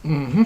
Mm-hmm.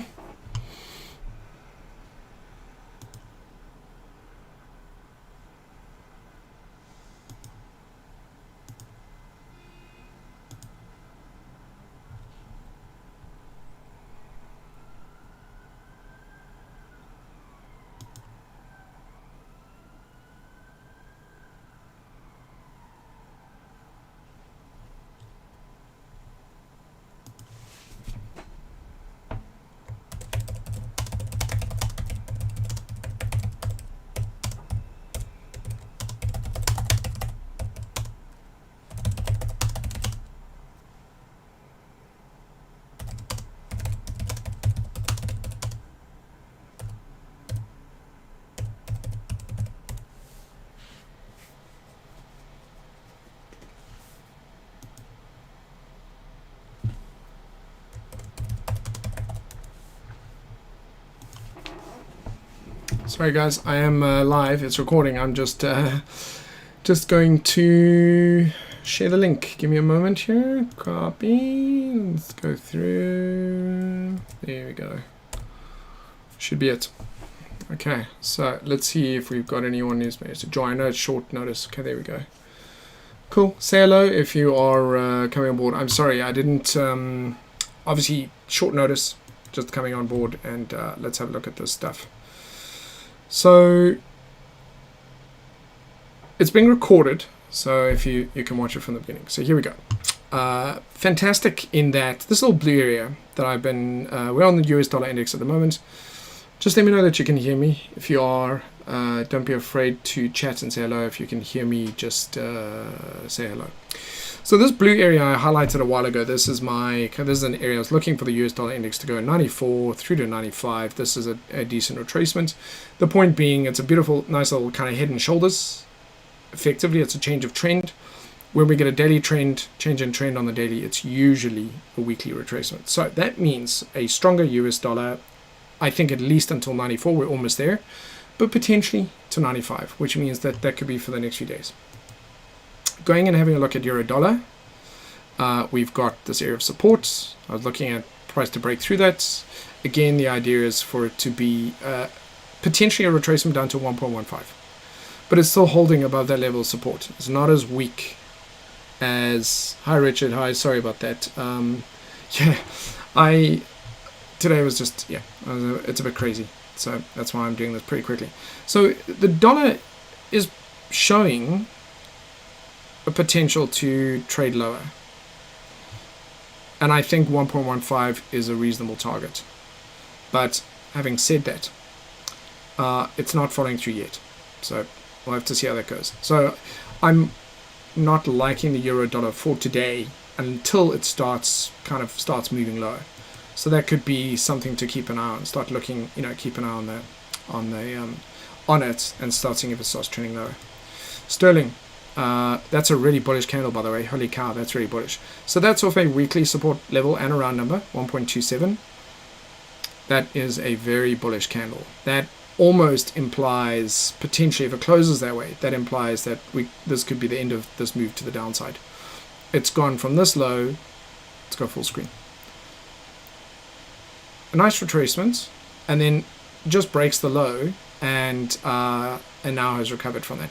Sorry guys, I am live. It's recording. I'm just going to share the link. Give me a moment here. Copy. Let's go through. There we go. Should be it. Okay, so let's see if we've got anyone who's managed to join. I know it's short notice. Okay, there we go. Cool. Say hello if you are coming on board. I'm sorry, I didn't. Obviously, short notice, just coming on board, and let's have a look at this stuff. So it's being recorded, so if you can watch it from the beginning. So here we go. Fantastic in that this little blue area that I've been, we're on the US dollar index at the moment. Just let me know that you can hear me. If you are, don't be afraid to chat and say hello. If you can hear me, just say hello. So this blue area I highlighted a while ago, this is an area I was looking for the US dollar index to go 94 through to 95. This is a decent retracement. The point being, it's a beautiful, nice little kind of head and shoulders. Effectively, it's a change of trend. When we get a daily trend, change in trend on the daily, it's usually a weekly retracement. So that means a stronger US dollar, I think at least until 94, we're almost there, but potentially to 95, which means that that could be for the next few days. Going and having a look at euro dollar, we've got this area of support. I was looking at price to break through that. Again, the idea is for it to be potentially a retracement down to 1.15, but it's still holding above that level of support. It's not as weak as, hi Richard, hi, sorry about that. Yeah, today was just, yeah, it's a bit crazy. So that's why I'm doing this pretty quickly. So the dollar is showing a potential to trade lower. And I think 1.15 is a reasonable target. But having said that, it's not following through yet. So we'll have to see how that goes. So I'm not liking the euro dollar for today until it starts moving lower. So that could be something to keep an eye on. Start looking, keep an eye on it and start seeing if it starts trending lower. Sterling. That's a really bullish candle, by the way. Holy cow, that's really bullish. So that's off a weekly support level and a round number, 1.27. That is a very bullish candle. That almost implies, potentially, if it closes that way, that implies that this could be the end of this move to the downside. It's gone from this low, let's go full screen. A nice retracement, and then just breaks the low, and now has recovered from that.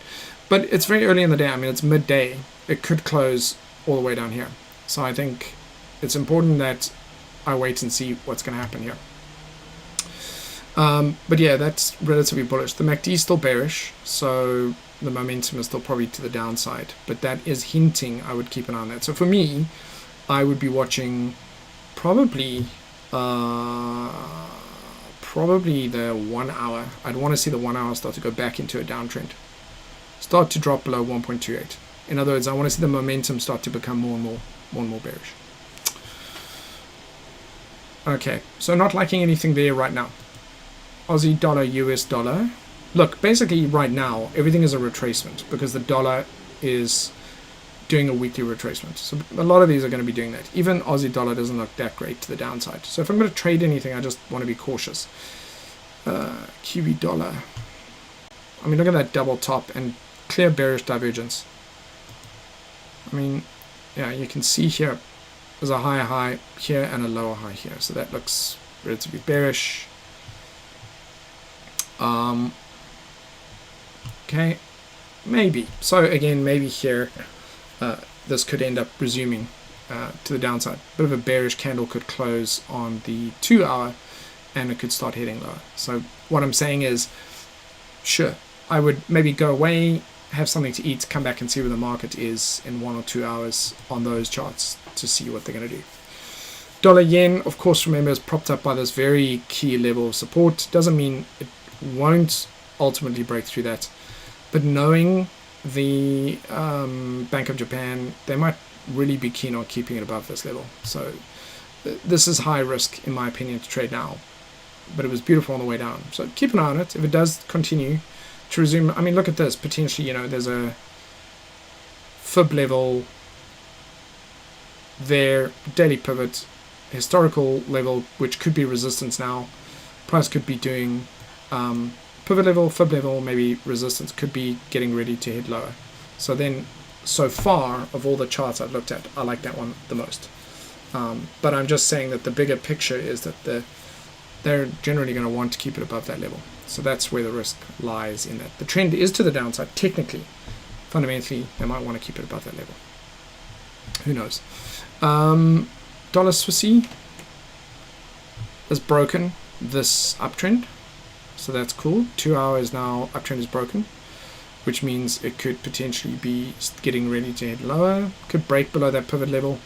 But it's very early in the day. I mean, it's midday. It could close all the way down here. So I think it's important that I wait and see what's going to happen here. But yeah, that's relatively bullish. The MACD is still bearish, so the momentum is still probably to the downside. But that is hinting I would keep an eye on that. So for me, I would be watching probably the 1 hour. I'd want to see the 1 hour start to go back into a downtrend. Start to drop below 1.28. In other words, I want to see the momentum start to become more and more bearish. Okay, so not liking anything there right now. Aussie dollar, US dollar. Look, basically right now, everything is a retracement because the dollar is doing a weekly retracement. So a lot of these are going to be doing that. Even Aussie dollar doesn't look that great to the downside. So if I'm going to trade anything, I just want to be cautious. Kiwi dollar. I mean, look at that double top and clear bearish divergence. I mean, yeah, you can see here there's a higher high here and a lower high here. So that looks relatively bearish. Okay, maybe. So again, maybe here this could end up resuming to the downside. Bit of a bearish candle could close on the 2 hour and it could start heading lower. So what I'm saying is, sure, I would maybe go away, have something to eat, come back and see where the market is in 1 or 2 hours on those charts to see what they're going to do. Dollar yen, of course, remember, is propped up by this very key level of support. Doesn't mean it won't ultimately break through that. But knowing the Bank of Japan, they might really be keen on keeping it above this level. So this is high risk, in my opinion, to trade now. But it was beautiful on the way down. So keep an eye on it. If it does continue to resume, I mean, look at this. Potentially, you know, there's a fib level there, daily pivot, historical level, which could be resistance now. Price could be doing pivot level, fib level, maybe resistance, could be getting ready to head lower. So then, so far, of all the charts I've looked at, I like that one the most. But I'm just saying that the bigger picture is that they're generally going to want to keep it above that level. So that's where the risk lies in that. The trend is to the downside, technically. Fundamentally, they might want to keep it above that level. Who knows? Dollar Swissy has broken this uptrend. So that's cool. 2 hours now, uptrend is broken, which means it could potentially be getting ready to head lower. Could break below that pivot level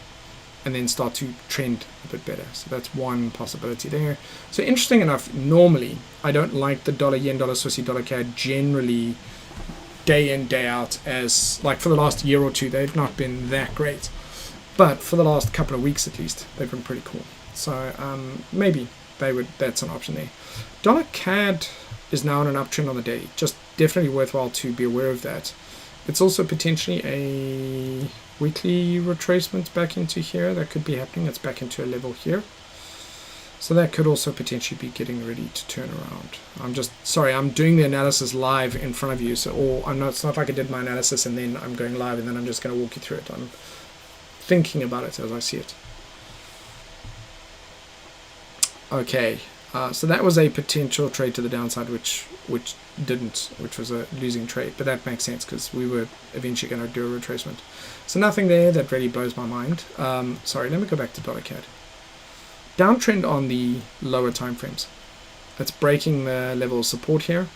and then start to trend a bit better. So that's one possibility there. So interesting enough, normally I don't like the dollar yen, dollar Swissy, dollar CAD generally day in, day out, as like for the last year or two, they've not been that great. But for the last couple of weeks at least, they've been pretty cool. So maybe that's an option there. Dollar CAD is now on an uptrend on the day. Just definitely worthwhile to be aware of that. It's also potentially a weekly retracement back into here that could be happening. It's back into a level here. So that could also potentially be getting ready to turn around. I'm doing the analysis live in front of you. So it's not like I did my analysis and then I'm going live and then I'm just going to walk you through it. I'm thinking about it as I see it. Okay, so that was a potential trade to the downside, which was a losing trade, but that makes sense because we were eventually going to do a retracement. So nothing there that really blows my mind. Sorry, let me go back to dollar CAD. Downtrend on the lower time frames. It's breaking the level of support here,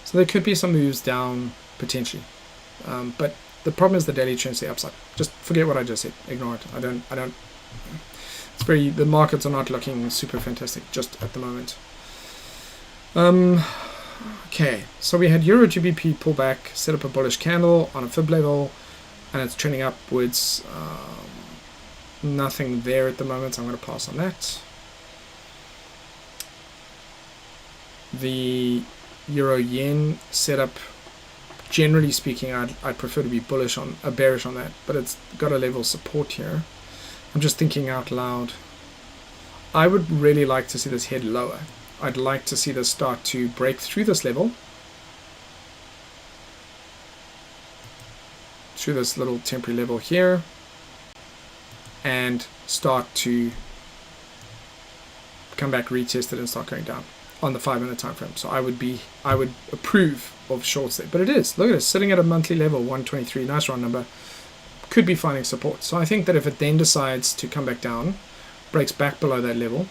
so there could be some moves down potentially. But the problem is the daily trend's the upside. Just forget what I just said. Ignore it. I don't. The markets are not looking super fantastic just at the moment. Okay, so we had Euro GBP pullback, set up a bullish candle on a fib level, and it's trending upwards. Nothing there at the moment, so I'm going to pass on that. The Euro Yen setup, generally speaking, I'd prefer to be bearish on that, but it's got a level of support here. I'm just thinking out loud. I would really like to see this head lower. I'd like to see this start to break through this level, through this little temporary level here, and start to come back, retest it, and start going down on the 5-minute time frame. So I would approve of shorts there, but it is. Look at it, sitting at a monthly level, 123, nice round number. Could be finding support. So I think that if it then decides to come back down, breaks back below that level,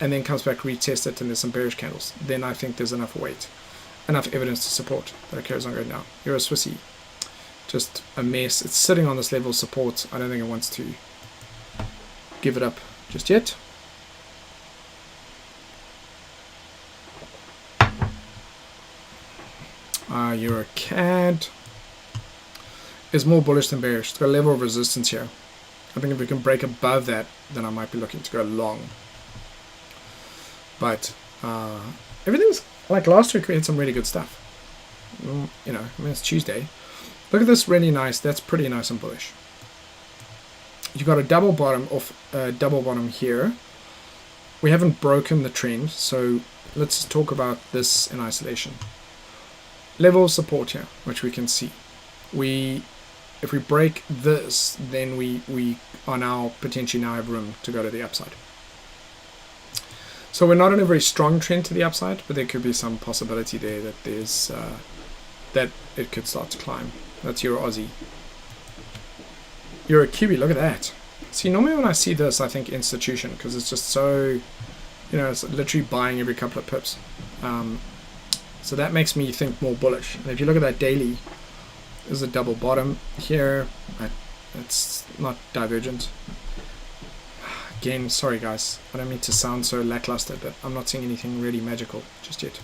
and then comes back, retest it, and there's some bearish candles, then I think there's enough weight, enough evidence to support that it carries on going down. Euro Swissy, just a mess. It's sitting on this level of support. I don't think it wants to give it up just yet. Euro CAD is more bullish than bearish. It's got a level of resistance here. I think if we can break above that, then I might be looking to go long. But everything's like last week. We had some really good stuff. You know, I mean, it's Tuesday. Look at this, really nice. That's pretty nice and bullish. You've got a double bottom here. We haven't broken the trend, so let's talk about this in isolation. Level of support here, which we can see. If we break this, then we are now potentially have room to go to the upside. So we're not in a very strong trend to the upside, but there could be some possibility there that there's that it could start to climb. That's Euro Aussie. Euro Kiwi, look at that. See, normally when I see this, I think institution, because it's just so, it's literally buying every couple of pips. So that makes me think more bullish. And if you look at that daily, there's a double bottom here. It's not divergent. Again, sorry guys, I don't mean to sound so lackluster, but I'm not seeing anything really magical just yet.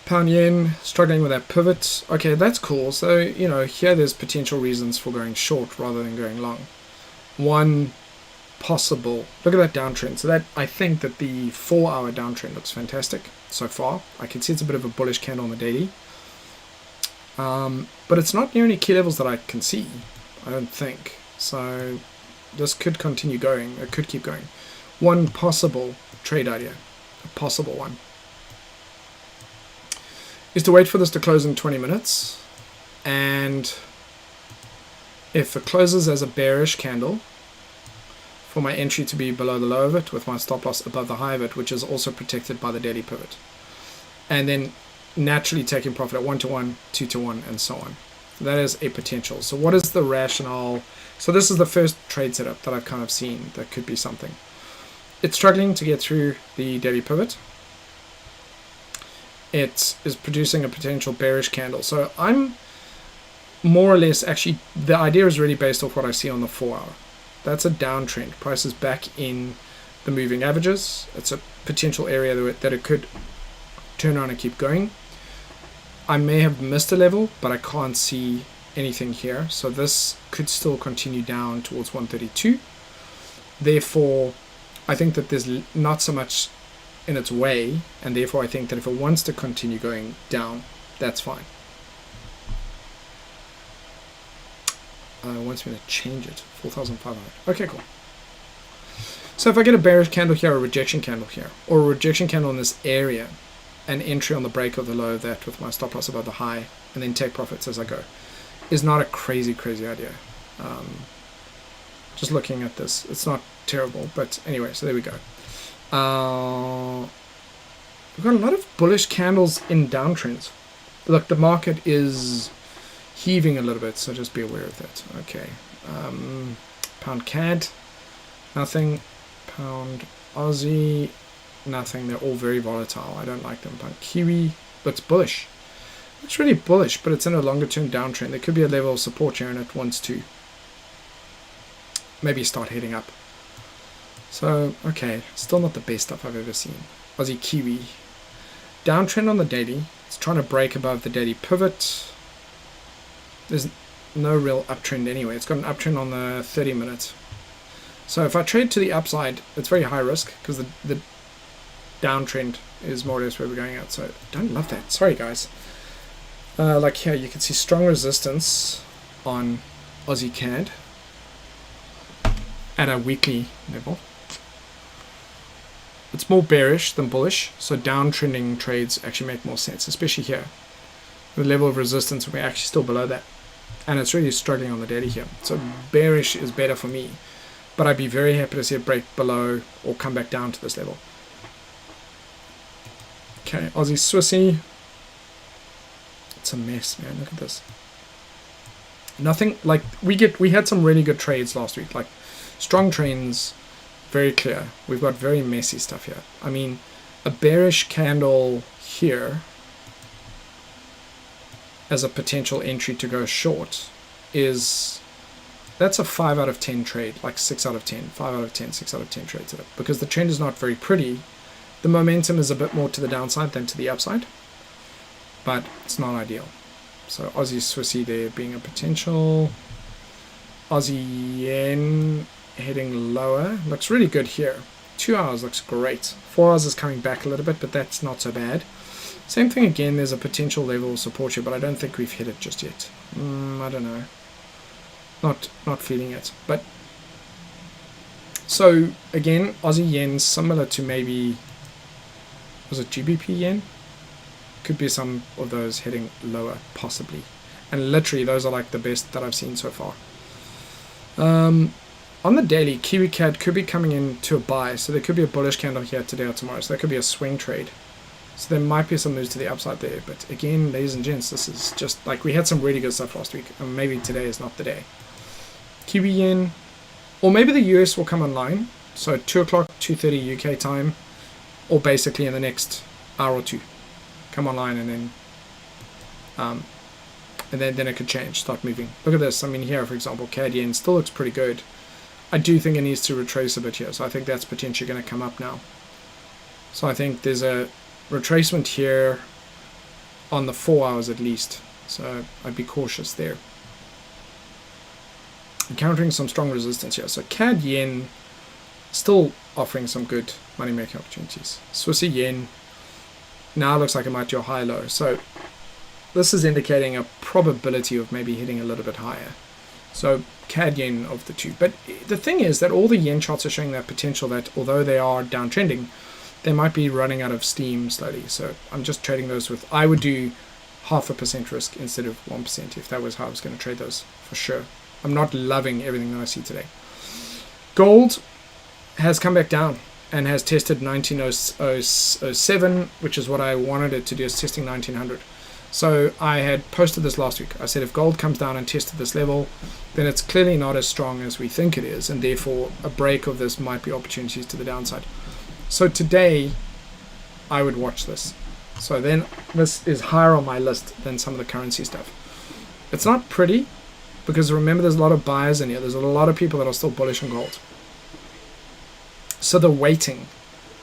Pound yen, struggling with that pivot. Okay, that's cool. So, here there's potential reasons for going short rather than going long. One possible, look at that downtrend. So that, I think that the 4-hour downtrend looks fantastic so far. I can see it's a bit of a bullish candle on the daily. But it's not near any key levels that I can see, I don't think. So this could continue going, it could keep going. One possible trade idea, a possible one, is to wait for this to close in 20 minutes. And if it closes as a bearish candle, for my entry to be below the low of it, with my stop loss above the high of it, which is also protected by the daily pivot. And then naturally taking profit at 1-to-1, 2-to-1, and so on. That is a potential. So what is the rationale? So this is the first trade setup that I've kind of seen that could be something. It's struggling to get through the daily pivot. It is producing a potential bearish candle. So I'm more or less, actually, the idea is really based off what I see on the 4-hour. That's a downtrend. Price is back in the moving averages. It's a potential area that it could turn around and keep going. I may have missed a level, but I can't see anything here. So this could still continue down towards 132. Therefore, I think that there's not so much in its way, and therefore I think that if it wants to continue going down, that's fine. It wants me to change it, 4,500. Okay, cool. So if I get a bearish candle here, a rejection candle here, or a rejection candle in this area, an entry on the break of the low of that with my stop loss above the high, and then take profits as I go, is not a crazy idea. Just looking at this, it's not terrible, but anyway, so there we go. We've got a lot of bullish candles in downtrends. Look, the market is heaving a little bit, so just be aware of that. Okay, pound CAD, nothing. Pound Aussie, nothing. They're all very volatile. I don't like them. Pound Kiwi looks bullish. It's really bullish, but it's in a longer term downtrend. There could be a level of support here, and it wants to maybe start heading up. So, okay, still not the best stuff I've ever seen. Aussie Kiwi, downtrend on the daily. It's trying to break above the daily pivot. There's no real uptrend anyway. It's got an uptrend on the 30 minutes. So if I trade to the upside, it's very high risk because the downtrend is more or less where we're going at. So don't love that. Sorry, guys. Like here, you can see strong resistance on Aussie CAD at a weekly level. It's more bearish than bullish, so downtrending trades actually make more sense, especially here. The level of resistance, we're actually still below that. And it's really struggling on the daily here. So bearish is better for me. But I'd be very happy to see it break below or come back down to this level. Okay, Aussie Swissy. It's a mess, man. Look at this. Nothing like we had some really good trades last week. Like strong trends, very clear. We've got very messy stuff here. I mean, a bearish candle here as a potential entry to go short that's a 5 out of 10 trade, like 6 out of 10, 5 out of 10, 6 out of 10 trades, because the trend is not very pretty. The momentum is a bit more to the downside than to the upside, but it's not ideal. So Aussie Swissy there being a potential. Aussie Yen heading lower, looks really good here. 2 hours looks great. 4 hours is coming back a little bit, but that's not so bad. Same thing again, there's a potential level of support here, but I don't think we've hit it just yet. I don't know. Not feeling it. But so again, Aussie Yen similar to maybe, was it GBP Yen? Could be some of those heading lower, possibly. And literally those are like the best that I've seen so far. On the daily, Kiwi CAD could be coming into a buy, so there could be a bullish candle here today or tomorrow, so that could be a swing trade. So there might be some moves to the upside there, but again, ladies and gents, this is just like we had some really good stuff last week, and maybe today is not the day. Kiwi yen, or maybe the US will come online, so 2 o'clock, 2:30 UK time, or basically in the next hour or two, come online, and then it could change, start moving. Look at this. I mean, here, for example, CAD yen still looks pretty good. I do think it needs to retrace a bit here, so I think that's potentially going to come up now. So I think there's a retracement here on the 4 hours at least, so I'd be cautious there. Encountering some strong resistance here, so CAD yen still offering some good money making opportunities. Swissy yen now looks like it might do a high low, so this is indicating a probability of maybe hitting a little bit higher. So CAD yen of the two. But the thing is that all the yen charts are showing that potential that although they are downtrending, they might be running out of steam slowly. So I'm just trading those with, I would do 0.5% risk instead of 1% if that was how I was going to trade those for sure. I'm not loving everything that I see today. Gold has come back down and has tested 1907, which is what I wanted it to do, is testing 1900. So I had posted this last week. I said if gold comes down and tested this level, then it's clearly not as strong as we think it is, and therefore a break of this might be opportunities to the downside. So today, I would watch this. So then this is higher on my list than some of the currency stuff. It's not pretty, because remember there's a lot of buyers in here. There's a lot of people that are still bullish on gold. So the weighting,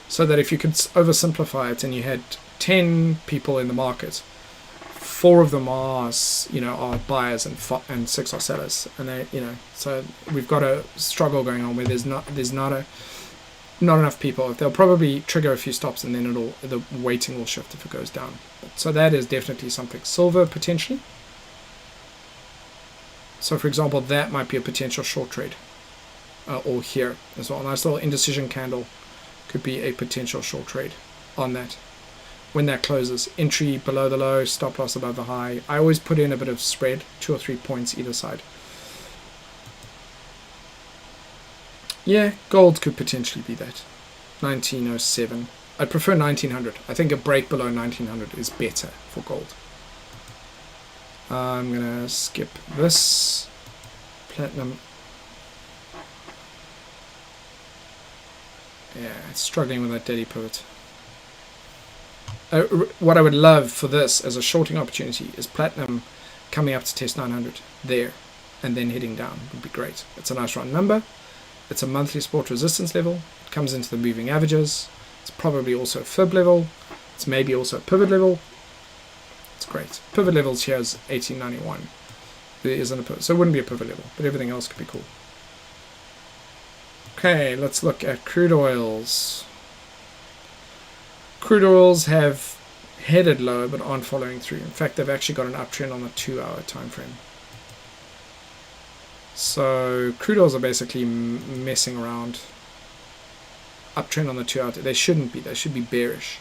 so that if you could oversimplify it and you had 10 people in the market, 4 of them are, are buyers and 6 are sellers, and they, so we've got a struggle going on where there's not enough people. They'll probably trigger a few stops, and then the weighting will shift if it goes down. So that is definitely something. Silver potentially. So for example, that might be a potential short trade, or here as well. Nice little indecision candle could be a potential short trade on that. When that closes, entry below the low, stop loss above the high. I always put in a bit of spread, 2 or 3 points either side. Yeah, gold could potentially be that. 1907. I'd prefer 1900. I think a break below 1900 is better for gold. I'm going to skip this. Platinum. Yeah, it's struggling with that daily pivot. What I would love for this as a shorting opportunity is platinum coming up to test 900 there and then heading down would be great. It's a nice round number. It's a monthly support resistance level. It comes into the moving averages. It's probably also a fib level. It's maybe also a pivot level. It's great. Pivot levels here is 1891. There isn't a pivot, so it wouldn't be a pivot level, but everything else could be cool. Okay, let's look at crude oils. Crude oils have headed low but aren't following through. In fact, they've actually got an uptrend on the 2-hour time frame. So crude oils are basically messing around. Uptrend on the 2-hour. They shouldn't be. They should be bearish.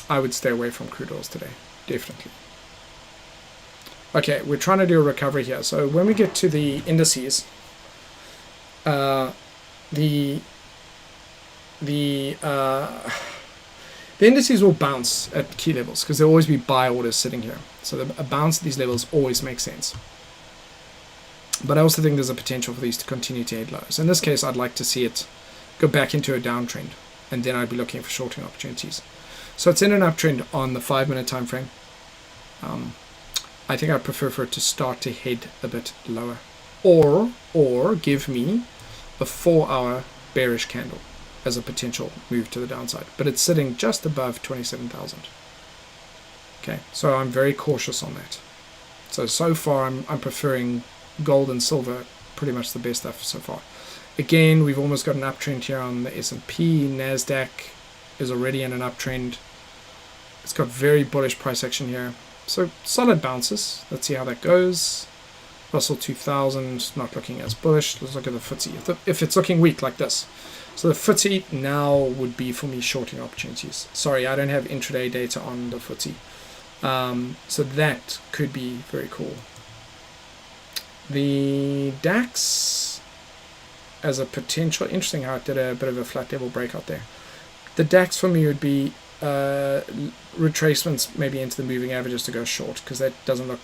I would stay away from crude oils today. Definitely. Okay, we're trying to do a recovery here. So when we get to the indices, the indices will bounce at key levels because there'll always be buy orders sitting here. So a bounce at these levels always makes sense. But I also think there's a potential for these to continue to head low. So in this case, I'd like to see it go back into a downtrend, and then I'd be looking for shorting opportunities. So it's in an uptrend on the 5-minute time frame. I think I'd prefer for it to start to head a bit lower, or give me a 4-hour bearish candle as a potential move to the downside, but it's sitting just above 27,000. Okay, so I'm very cautious on that. So far I'm preferring gold and silver, pretty much the best stuff so far. Again, we've almost got an uptrend here on the S&P. Nasdaq is already in an uptrend. It's got very bullish price action here. So solid bounces. Let's see how that goes. Russell 2000 not looking as bullish. Let's look at the FTSE. If it's looking weak like this. So the FTSE now would be for me shorting opportunities. Sorry, I don't have intraday data on the FTSE. So that could be very cool. The DAX, as a potential. Interesting how it did a bit of a flat level breakout there. The DAX for me would be retracements maybe into the moving averages to go short, because that doesn't look,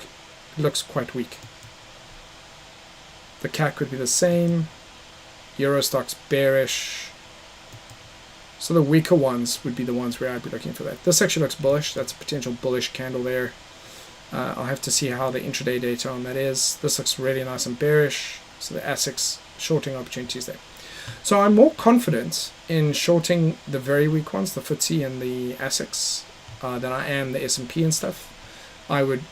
looks quite weak. The CAC would be the same. Euro stocks bearish. So the weaker ones would be the ones where I'd be looking for that. This actually looks bullish. That's a potential bullish candle there. I'll have to see how the intraday data on that is. This looks really nice and bearish. So the ASICs shorting opportunities there. So I'm more confident in shorting the very weak ones, the FTSE and the ASICs, than I am the S&P and stuff. I would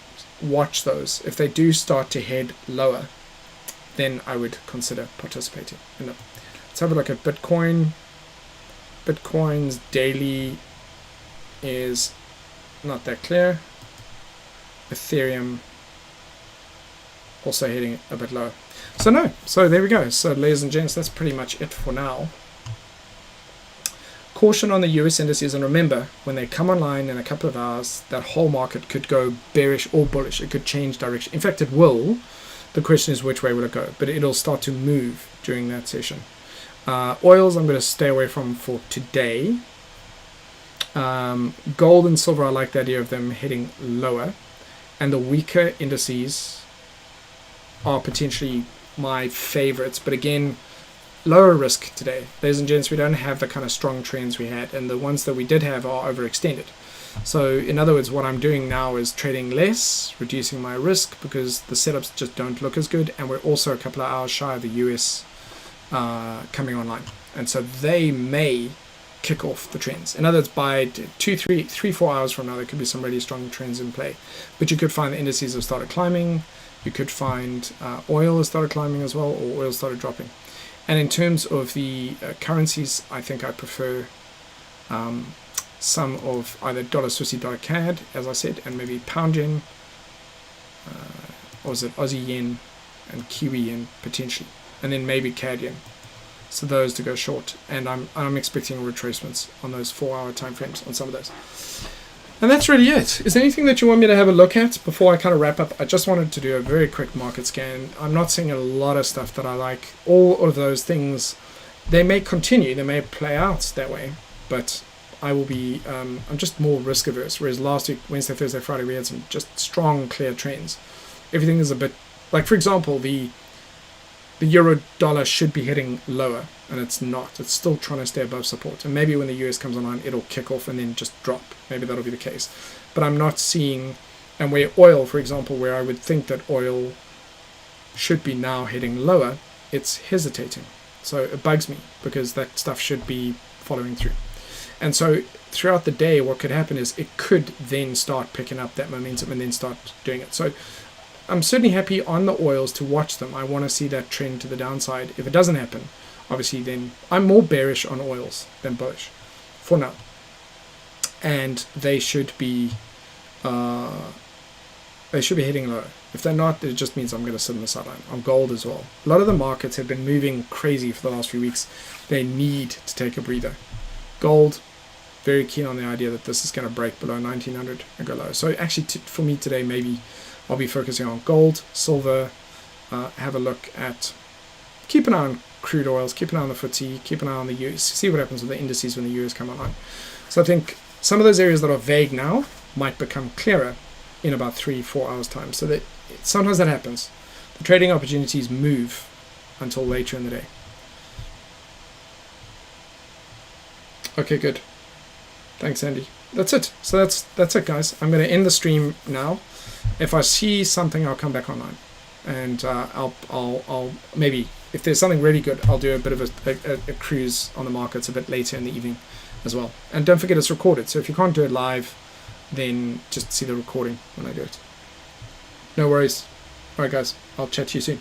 watch those. If they do start to head lower, then I would consider participating in them. Let's have a look at Bitcoin. Bitcoin's daily is not that clear. Ethereum also heading a bit lower. So no, so there we go. So ladies and gents, that's pretty much it for now. Caution on the US indices, and remember, when they come online in a couple of hours, that whole market could go bearish or bullish. It could change direction. In fact, it will. The question is, which way will it go? But it'll start to move during that session. Oils I'm going to stay away from for today. Gold and silver, I like the idea of them heading lower. And the weaker indices are potentially my favorites. But again, lower risk today. Ladies and gents, we don't have the kind of strong trends we had. And the ones that we did have are overextended. So in other words, what I'm doing now is trading less, reducing my risk, because the setups just don't look as good. And we're also a couple of hours shy of the US coming online. And so they may kick off the trends. In other words, by 4 hours from now, there could be some really strong trends in play. But you could find the indices have started climbing. You could find oil has started climbing as well, or oil started dropping. And in terms of the currencies, I think I prefer some of either dollar Swissy, dollar CAD, as I said, and maybe pound yen, or is it Aussie yen and Kiwi yen potentially, and then maybe CAD yen. So those to go short, and I'm expecting retracements on those 4-hour time frames on some of those. And that's really it. Is there anything that you want me to have a look at before I kind of wrap up? I just wanted to do a very quick market scan. I'm not seeing a lot of stuff that I like. All of those things, they may continue, they may play out that way, but I will be, I'm just more risk averse. Whereas last week, Wednesday, Thursday, Friday, we had some just strong, clear trends. Everything is a bit, like for example, the euro dollar should be heading lower, and it's not. It's still trying to stay above support. And maybe when the US comes online, it'll kick off and then just drop. Maybe that'll be the case. But I'm not seeing, and where oil, for example, where I would think that oil should be now heading lower, it's hesitating. So it bugs me, because that stuff should be following through. And so throughout the day, what could happen is it could then start picking up that momentum and then start doing it. So I'm certainly happy on the oils to watch them. I want to see that trend to the downside. If it doesn't happen, obviously then I'm more bearish on oils than bullish for now. And they should be heading lower. If they're not, it just means I'm going to sit on the sideline. On gold as well. A lot of the markets have been moving crazy for the last few weeks. They need to take a breather. Gold, very keen on the idea that this is going to break below 1900 and go low. So actually for me today, maybe I'll be focusing on gold, silver, have a look at, keep an eye on crude oils, keep an eye on the FTSE, keep an eye on the US, see what happens with the indices when the US come online. So I think some of those areas that are vague now might become clearer in about 3-4 hours time. So that sometimes that happens. The trading opportunities move until later in the day. Okay, good. Thanks, Andy. That's it. So that's it, guys. I'm going to end the stream now. If I see something, I'll come back online, and I'll maybe, if there's something really good, I'll do a bit of a cruise on the markets a bit later in the evening as well. And don't forget, it's recorded, so if you can't do it live, then just see the recording when I do it. No worries. All right, guys, I'll chat to you soon.